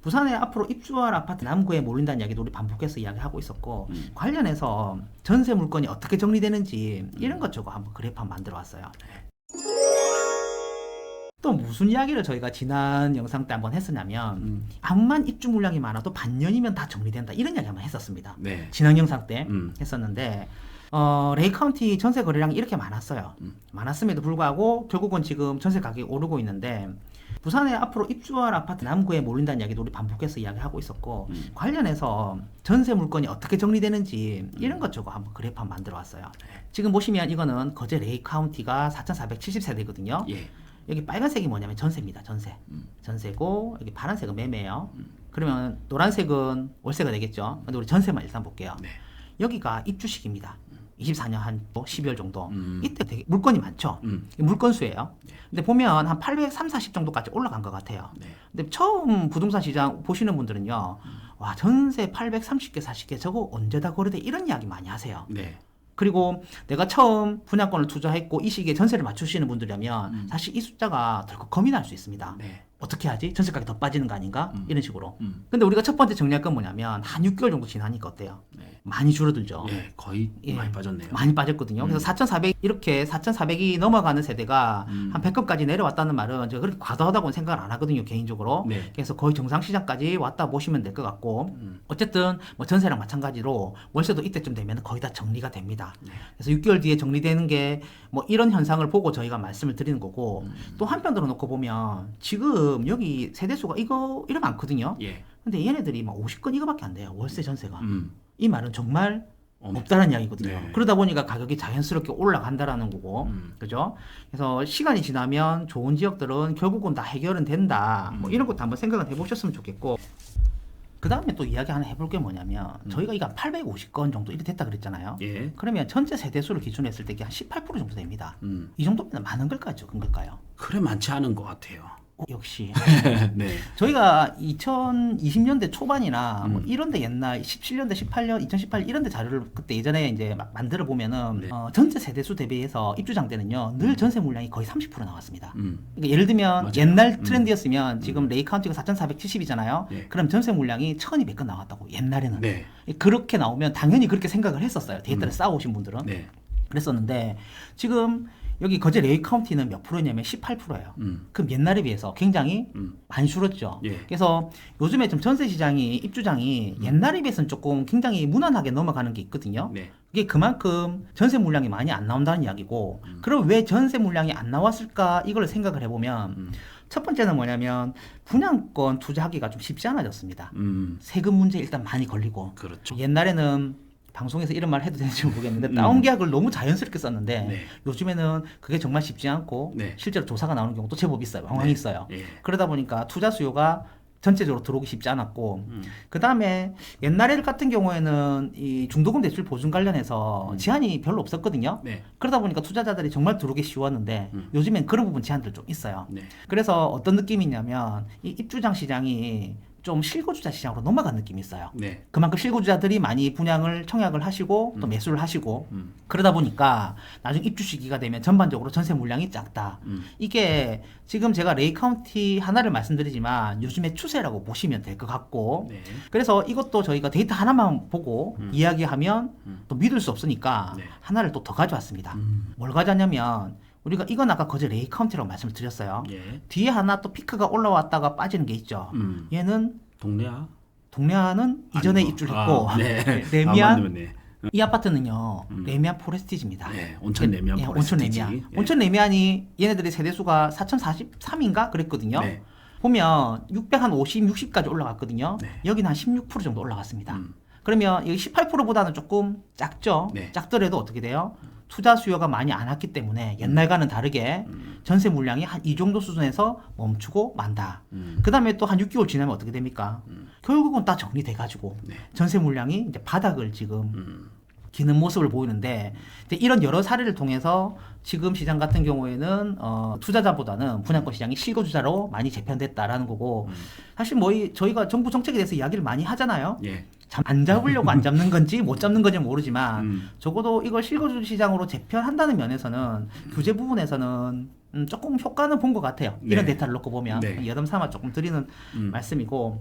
부산에 앞으로 입주할 아파트 남구에 몰린다는 이야기도 우리 반복해서 이야기하고 있었고 관련해서 전세 물건이 어떻게 정리되는지 이런 것 저거 한번 그래프 한번 만들어 왔어요. 또 무슨 이야기를 저희가 지난 영상 때 한번 했었냐면 암만 입주 물량이 많아도 반년이면 다 정리된다 이런 이야기 한번 했었습니다. 네. 지난 영상 때 했었는데 레이 카운티 전세 거래량이 이렇게 많았어요. 많았음에도 불구하고 결국은 지금 전세 가격이 오르고 있는데 부산에 앞으로 입주할 아파트 남구에 몰린다는 이야기도 우리 반복해서 이야기하고 있었고 관련해서 전세 물건이 어떻게 정리되는지 이런 것 저거 한번 그래프 한번 만들어 왔어요. 지금 보시면 이거는 거제 레이 카운티가 4,470세대거든요. 예. 여기 빨간색이 뭐냐면 전세입니다. 전세. 전세고 여기 파란색은 매매예요. 그러면 노란색은 월세가 되겠죠. 근데 우리 전세만 일단 볼게요. 네. 여기가 입주식입니다. 24년 한 12월 정도. 이때 되게 물건이 많죠. 물건 수예요. 근데 보면 한 830, 40 정도까지 올라간 것 같아요. 네. 근데 처음 부동산 시장 보시는 분들은요. 와, 전세 830개, 40개 저거 언제 다 거래돼? 이런 이야기 많이 하세요. 네. 그리고 내가 처음 분양권을 투자했고 이 시기에 전세를 맞추시는 분들이라면 사실 이 숫자가 덜컥 고민할 수 있습니다. 네. 어떻게 하지? 전세 가격이 더 빠지는 거 아닌가? 이런 식으로. 근데 우리가 첫 번째 정리할 건 뭐냐면 한 6개월 정도 지나니까 어때요? 네. 많이 줄어들죠. 예, 거의 예, 많이 빠졌네요. 많이 빠졌거든요. 그래서 4,400 이렇게 4,400이 넘어가는 세대가 한 100건까지 내려왔다는 말은 제가 그렇게 과도하다고는 생각을 안 하거든요, 개인적으로. 네. 그래서 거의 정상 시장까지 왔다 보시면 될 것 같고 어쨌든 뭐 전세랑 마찬가지로 월세도 이때쯤 되면 거의 다 정리가 됩니다. 네. 그래서 6개월 뒤에 정리되는 게 뭐 이런 현상을 보고 저희가 말씀을 드리는 거고 또 한편으로 놓고 보면 지금 여기 세대수가 이거 많거든요. 예. 근데 얘네들이 막 50건 이거밖에 안 돼요. 월세 전세가. 음. 이 말은 정말 없다는 이야기거든요. 네. 그러다 보니까 가격이 자연스럽게 올라간다라는 거고, 그죠? 그래서 시간이 지나면 좋은 지역들은 결국은 다 해결은 된다. 뭐 이런 것도 한번 생각을 해보셨으면 좋겠고. 그 다음에 또 이야기 하나 해볼 게 뭐냐면 저희가 이거 850건 정도 이렇게 됐다 그랬잖아요. 예. 그러면 전체 세대수를 기준으로 했을 때 이게 한 18% 정도 됩니다. 이 정도면 많은 걸까요? 적은 걸까요? 그래 많지 않은 것 같아요. 역시 네. 저희가 2020년대 초반이나 뭐 이런데 옛날 17년대, 18년, 2018 이런데 자료를 그때 예전에 이제 막 만들어 보면은 네. 전체 세대수 대비해서 입주장 때는요 늘 전세 물량이 거의 30% 나왔습니다. 음. 그러니까 예를 들면 맞아요. 옛날 트렌드였으면 지금 레이 카운티가 4,470이잖아요. 네. 그럼 전세 물량이 1,200건 나왔다고 옛날에는. 네. 그렇게 나오면 당연히 그렇게 생각을 했었어요. 데이터를 쌓아오신 분들은. 네. 그랬었는데 지금 여기 거제 레이 카운티는 몇 프로냐면 18%예요. 그럼 옛날에 비해서 굉장히 많이 줄었죠. 예. 그래서 요즘에 좀 전세 시장이 입주장이 옛날에 비해서는 조금 굉장히 무난하게 넘어가는 게 있거든요. 네. 이게 그만큼 전세 물량이 많이 안 나온다는 이야기고 그럼 왜 전세 물량이 안 나왔을까 이걸 생각을 해보면 첫 번째는 뭐냐면 분양권 투자하기가 좀 쉽지 않아졌습니다. 세금 문제 일단 많이 걸리고 그렇죠. 옛날에는 방송에서 이런 말 해도 되는지 모르겠는데 다운 계약을 너무 자연스럽게 썼는데 네. 요즘에는 그게 정말 쉽지 않고 네. 실제로 조사가 나오는 경우도 제법 있어요. 왕왕 네. 있어요. 예. 그러다 보니까 투자 수요가 전체적으로 들어오기 쉽지 않았고 그 다음에 옛날에 같은 경우에는 이 중도금 대출 보증 관련해서 제한이 별로 없었거든요. 네. 그러다 보니까 투자자들이 정말 들어오기 쉬웠는데 요즘엔 그런 부분 제한들 좀 있어요. 네. 그래서 어떤 느낌이냐면 이 입주장 시장이 좀 실거주자 시장으로 넘어간 느낌이 있어요. 네. 그만큼 실거주자들이 많이 분양을 청약을 하시고 또 매수를 하시고 그러다 보니까 나중 입주 시기가 되면 전반적으로 전세 물량이 작다. 이게 지금 제가 레이 카운티 하나를 말씀드리지만 요즘의 추세라고 보시면 될 것 같고 네. 그래서 이것도 저희가 데이터 하나만 보고 이야기하면 또 믿을 수 없으니까 네. 하나를 또 더 가져왔습니다. 뭘 가져왔냐면 우리가 이건 아까 거제 레이 카운티라고 말씀을 드렸어요. 예. 뒤에 하나 또 피크가 올라왔다가 빠지는 게 있죠. 얘는 동네야? 동래안은 이전에 아니고. 입주했고 네. 레미안 맞네, 맞네. 이 아파트는요 레미안 포레스티지입니다. 네. 온천 레미안 예, 포레스티지. 온천 레미안. 예. 온천 레미안이 얘네들의 세대수가 4,043인가 그랬거든요. 네. 보면 650, 60까지 올라갔거든요. 네. 여기는 한 16% 정도 올라갔습니다. 그러면 여기 18%보다는 조금 작죠. 네. 작더라도 어떻게 돼요? 투자 수요가 많이 안 왔기 때문에 옛날과는 다르게 전세 물량이 한 이 정도 수준에서 멈추고 만다. 그 다음에 또 한 6개월 지나면 어떻게 됩니까? 결국은 다 정리돼가지고 네. 전세 물량이 이제 바닥을 지금 기는 모습을 보이는데 이제 이런 여러 사례를 통해서 지금 시장 같은 경우에는 투자자보다는 분양권 시장이 실거주자로 많이 재편됐다라는 거고 사실 뭐 저희가 정부 정책에 대해서 이야기를 많이 하잖아요. 예. 안 잡으려고 안 잡는 건지 못 잡는 건지 모르지만 적어도 이걸 실거주 시장으로 재편한다는 면에서는 규제 부분에서는 조금 효과는 본 것 같아요. 이런 네. 데이터를 놓고 보면 네. 여담 삼아 조금 드리는 말씀이고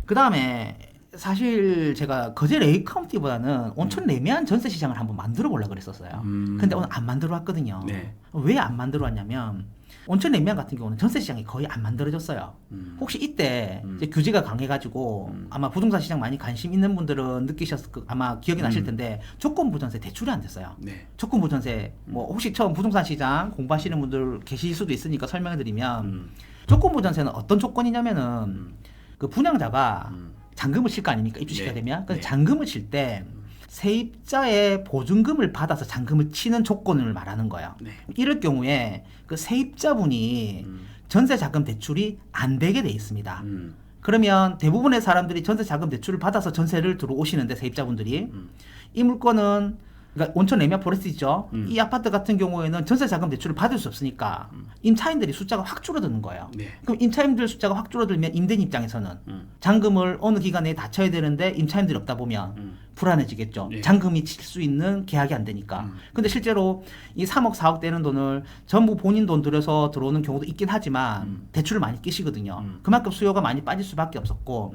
그 다음에 사실 제가 거제 레이카운티보다는 온천 레미안 전세 시장을 한번 만들어 보려고 그랬었어요. 근데 오늘 안 만들어 왔거든요. 네. 왜 안 만들어 왔냐면 온천 레미안 같은 경우는 전세 시장이 거의 안 만들어졌어요. 혹시 이때 이제 규제가 강해가지고 아마 부동산 시장 많이 관심 있는 분들은 아마 기억이 나실 텐데 조건부 전세 대출이 안 됐어요. 네. 조건부 전세 뭐 혹시 처음 부동산 시장 공부하시는 분들 계실 수도 있으니까 설명해드리면 조건부 전세는 어떤 조건이냐면은 그 분양자가 잔금을 칠 거 아닙니까? 입주시키게 네. 되면. 그래서 네. 잔금을 칠 때 세입자의 보증금을 받아서 잔금을 치는 조건을 말하는 거예요. 네. 이럴 경우에 그 세입자분이 전세 자금 대출이 안 되게 돼 있습니다. 그러면 대부분의 사람들이 전세 자금 대출을 받아서 전세를 들어오시는데 세입자분들이 이 물건은 그러니까 온천 레미안 포레스트죠. 이 아파트 같은 경우에는 전세 자금 대출을 받을 수 없으니까 임차인들이 숫자가 확 줄어드는 거예요. 네. 그럼 임차인들 숫자가 확 줄어들면 임대인 입장에서는 잔금을 어느 기간에 다 쳐야 되는데 임차인들이 없다 보면 불안해지겠죠. 네. 잔금이 칠 수 있는 계약이 안 되니까. 근데 실제로 이 3억 4억 되는 돈을 전부 본인 돈 들여서 들어오는 경우도 있긴 하지만 대출을 많이 끼시거든요. 그만큼 수요가 많이 빠질 수밖에 없었고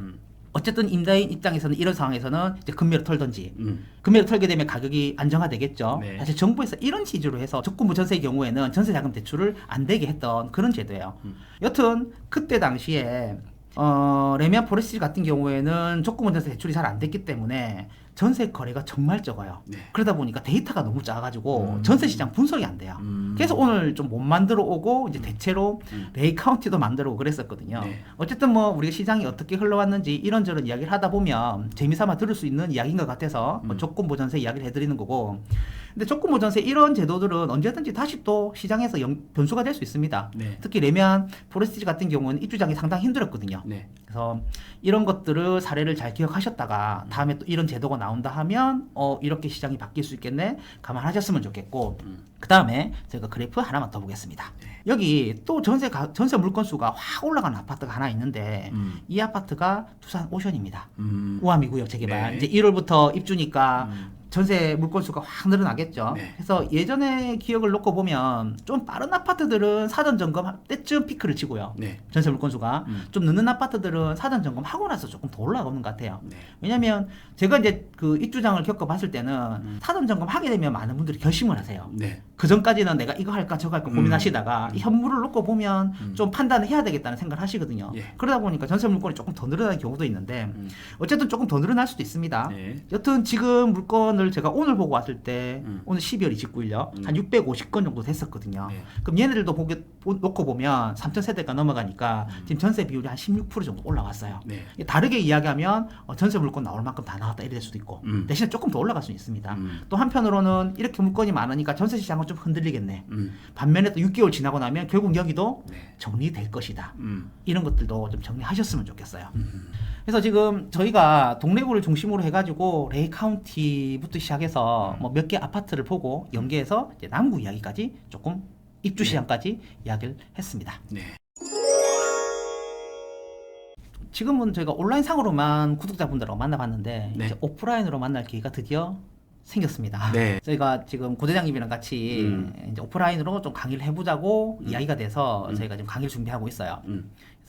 어쨌든 임대인 입장에서는 이런 상황에서는 이제 금매로 털던지 금매로 털게 되면 가격이 안정화되겠죠. 네. 사실 정부에서 이런 취지로 해서 조건부 전세의 경우에는 전세 자금 대출을 안 되게 했던 그런 제도예요. 여튼 그때 당시에 레미안 포레스트 같은 경우에는 조건부 전세 대출이 잘 안 됐기 때문에 전세 거래가 정말 적어요. 네. 그러다 보니까 데이터가 너무 작아가지고 전세 시장 분석이 안 돼요. 음. 그래서 오늘 좀 못 만들어 오고 이제 대체로 레이카운티도 만들어 오고 그랬었거든요. 네. 어쨌든 뭐 우리가 시장이 어떻게 흘러왔는지 이런저런 이야기를 하다 보면 재미삼아 들을 수 있는 이야기인 것 같아서 뭐 조건부 전세 이야기를 해드리는 거고. 근데 조건부 전세 이런 제도들은 언제든지 다시 또 시장에서 변수가 될 수 있습니다. 네. 특히 레미안 포레스트 같은 경우는 입주장이 상당히 힘들었거든요. 네. 그래서 이런 것들을 사례를 잘 기억하셨다가 다음에 또 이런 제도가 나온다 하면 이렇게 시장이 바뀔 수 있겠네 감안하셨으면 좋겠고 그 다음에 제가 그래프 하나만 더 보겠습니다. 여기 또 전세 물건 수가 확 올라가는 아파트가 하나 있는데 이 아파트가 두산 오션입니다. 우아미구역 재개발 네. 이제 1월부터 입주니까 전세 물건 수가 확 늘어나겠죠. 네. 그래서 예전의 기억을 놓고 보면 좀 빠른 아파트들은 사전 점검 때쯤 피크를 치고요. 네. 전세 물건 수가 좀 늦는 아파트들은 사전 점검 하고 나서 조금 더 올라가는 것 같아요. 네. 왜냐면 제가 이제 그 입주장을 겪어봤을 때는 사전 점검 하게 되면 많은 분들이 결심을 하세요. 네. 그 전까지는 내가 이거 할까 저거 할까 고민하시다가 이 현물을 놓고 보면 좀 판단을 해야 되겠다는 생각을 하시거든요. 예. 그러다 보니까 전세 물건이 조금 더 늘어나는 경우도 있는데 어쨌든 조금 더 늘어날 수도 있습니다. 네. 여튼 지금 물건을 제가 오늘 보고 왔을 때 오늘 12월 29일요 한 650건 정도 됐었거든요. 네. 그럼 얘네들도 놓고 보면 3,000세대가 넘어가니까 지금 전세 비율이 한 16% 정도 올라왔어요. 네. 다르게 이야기하면 전세 물건 나올 만큼 다 나왔다 이래 될 수도 있고 대신에 조금 더 올라갈 수 있습니다. 또 한편으로는 이렇게 물건이 많으니까 전세 시장은 좀 흔들리겠네. 반면에 또 6개월 지나고 나면 결국 여기도 네. 정리될 것이다. 이런 것들도 좀 정리하셨으면 좋겠어요. 그래서 지금 저희가 동래구를 중심으로 해가지고 레이 카운티부터 시작해서 뭐 몇 개 아파트를 보고 연계해서 이제 남구 이야기까지 조금 입주 시장까지 이야기를 했습니다. 네. 지금은 저희가 온라인상으로만 구독자분들하고 만나봤는데 네. 이제 오프라인으로 만날 기회가 드디어 생겼습니다. 네. 저희가 지금 고대장님이랑 같이 이제 오프라인으로 좀 강의를 해보자고 이야기가 돼서 저희가 지금 강의를 준비하고 있어요.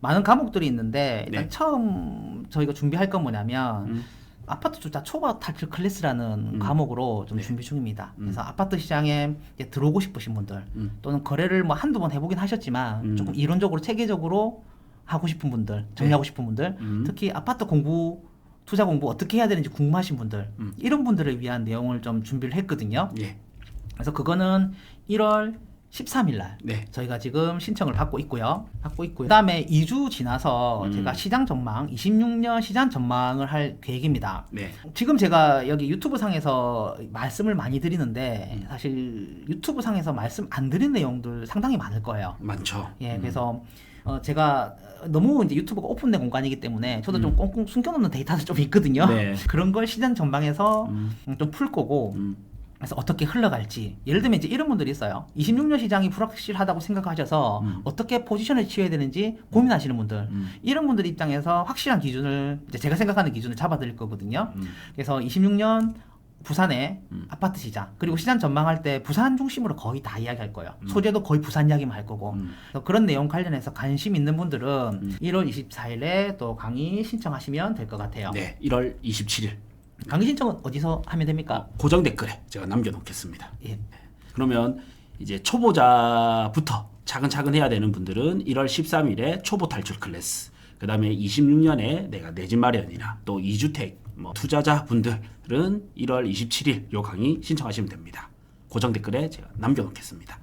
많은 과목들이 있는데 일단 네. 처음 저희가 준비할 건 뭐냐면 아파트 주차 초보 탈출 클래스라는 과목으로 좀 네. 준비 중입니다. 그래서 아파트 시장에 이제 들어오고 싶으신 분들 또는 거래를 뭐 한두 번 해보긴 하셨지만 조금 이론적으로 체계적으로 하고 싶은 분들, 정리하고 싶은 분들, 특히 아파트 공부, 투자 공부 어떻게 해야 되는지 궁금하신 분들 이런 분들을 위한 내용을 좀 준비를 했거든요. 예. 그래서 그거는 1월 13일 날 네. 저희가 지금 신청을 받고 있고요. 그다음에 2주 지나서 제가 시장 전망, 26년 시장 전망을 할 계획입니다. 네. 지금 제가 여기 유튜브 상에서 말씀을 많이 드리는데 사실 유튜브 상에서 말씀 안 드린 내용들 상당히 많을 거예요. 많죠. 예, 그래서 제가 너무 이제 유튜브가 오픈된 공간이기 때문에 저도 좀 꽁꽁 숨겨놓는 데이터도 좀 있거든요. 네. 그런 걸 시장 전망에서 좀 풀 거고 그래서 어떻게 흘러갈지 예를 들면 이제 이런 분들이 있어요. 26년 시장이 불확실하다고 생각하셔서 어떻게 포지션을 취해야 되는지 고민하시는 분들 이런 분들 입장에서 확실한 기준을 이제 제가 생각하는 기준을 잡아드릴 거거든요. 그래서 26년 부산의 아파트 시장 그리고 시장 전망할 때 부산 중심으로 거의 다 이야기할 거예요. 소재도 거의 부산 이야기만 할 거고 그래서 그런 내용 관련해서 관심 있는 분들은 1월 24일에 또 강의 신청하시면 될 것 같아요. 네, 1월 27일 강의 신청은 어디서 하면 됩니까? 고정 댓글에 제가 남겨놓겠습니다. 예. 그러면 이제 초보자부터 차근차근 해야 되는 분들은 1월 13일에 초보 탈출 클래스, 그 다음에 26년에 내가 내 집 마련이나 또 2주택 투자자 분들은 1월 27일 요 강의 신청하시면 됩니다. 고정 댓글에 제가 남겨놓겠습니다.